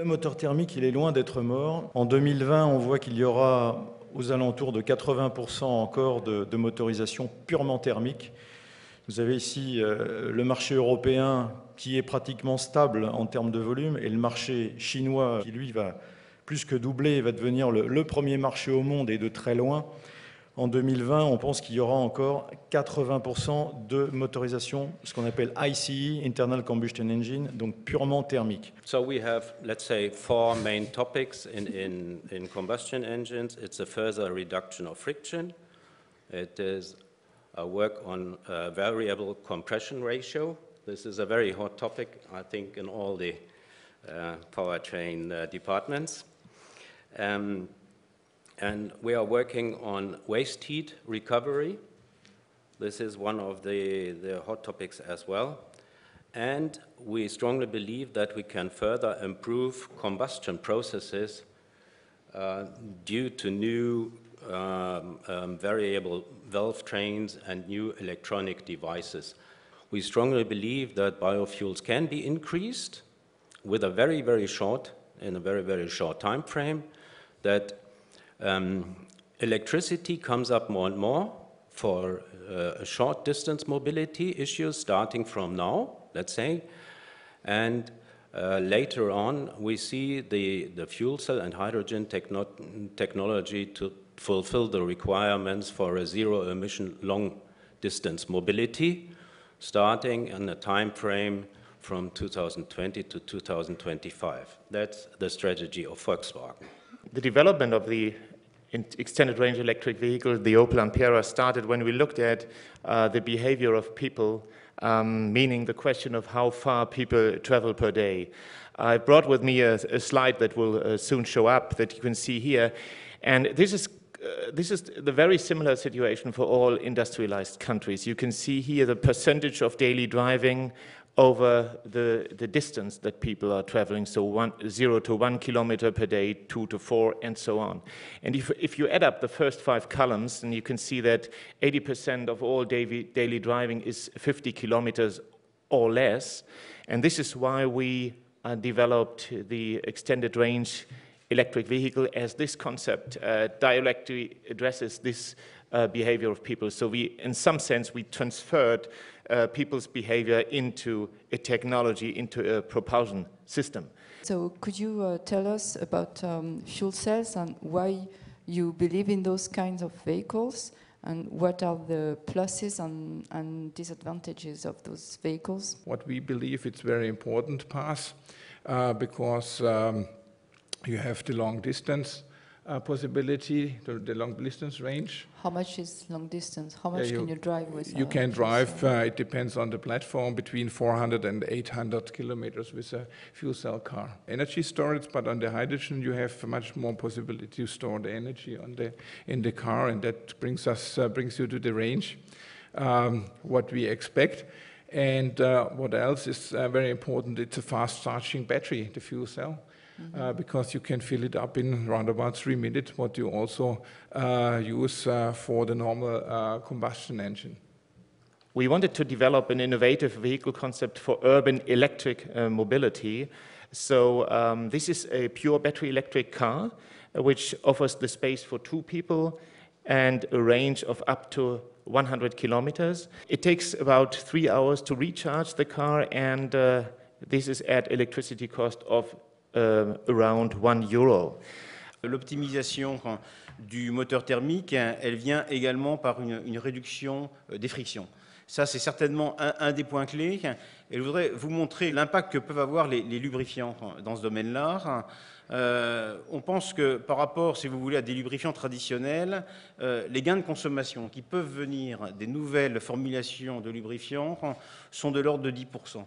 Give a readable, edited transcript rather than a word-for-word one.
Le moteur thermique, il est loin d'être mort. En 2020, on voit qu'il y aura aux alentours de 80% encore de motorisation purement thermique. Vous avez ici le marché européen qui est pratiquement stable en termes de volume et le marché chinois qui, lui, va plus que doubler et va devenir le premier marché au monde et de très loin. En 2020, on pense qu'il y aura encore 80% de motorisation, ce qu'on appelle ICE, Internal Combustion Engine, donc purement thermique. So we have, let's say, four main topics in combustion engines. It's a further reduction of friction. It is a work on a variable compression ratio. This is a very hot topic, I think, in all the powertrain departments. And we are working on waste heat recovery. This is one of the hot topics as well. And we strongly believe that we can further improve combustion processes due to new variable valve trains and new electronic devices. We strongly believe that biofuels can be increased with a very, very short time frame, that electricity comes up more and more for short distance mobility issues starting from now, let's say, and later on we see the fuel cell and hydrogen technology to fulfill the requirements for a zero emission long distance mobility starting in a time frame from 2020 to 2025. That's the strategy of Volkswagen. The development of the extended range electric vehicle, the Opel Ampera, started when we looked at the behavior of people, meaning the question of how far people travel per day. I brought with me a slide that will soon show up that you can see here, and this is the very similar situation for all industrialized countries. You can see here the percentage of daily driving over the distance that people are traveling, so 0 to 1 kilometer per day, 2 to 4, and so on. And if you add up the first 5 columns, then you can see that 80% of all daily driving is 50 kilometers or less. And this is why we developed the extended range electric vehicle, as this concept directly addresses this behavior of people. So in some sense, we transferred people's behavior into a technology, into a propulsion system. So could you tell us about fuel cells and why you believe in those kinds of vehicles, and what are the pluses and disadvantages of those vehicles? What we believe it's very important path because you have the long distance possibility, the long distance range. How much is long distance? How much can you drive with? You can drive, it depends on the platform, between 400 and 800 kilometers with a fuel cell car. Energy storage, but on the hydrogen you have much more possibility to store the energy in the car, and that brings you to the range what we expect. And what else is very important? It's a fast charging battery, the fuel cell. Because you can fill it up in around about 3 minutes, what you also use for the normal combustion engine. We wanted to develop an innovative vehicle concept for urban electric mobility. So this is a pure battery electric car, which offers the space for 2 people and a range of up to 100 kilometers. It takes about 3 hours to recharge the car, and this is at electricity cost of around €1. L'optimisation du moteur thermique, elle vient également par une réduction des frictions. Ça, c'est certainement un des points clés. Et je voudrais vous montrer l'impact que peuvent avoir les lubrifiants dans ce domaine-là. On pense que par rapport, si vous voulez, à des lubrifiants traditionnels, les gains de consommation qui peuvent venir des nouvelles formulations de lubrifiants sont de l'ordre de 10%.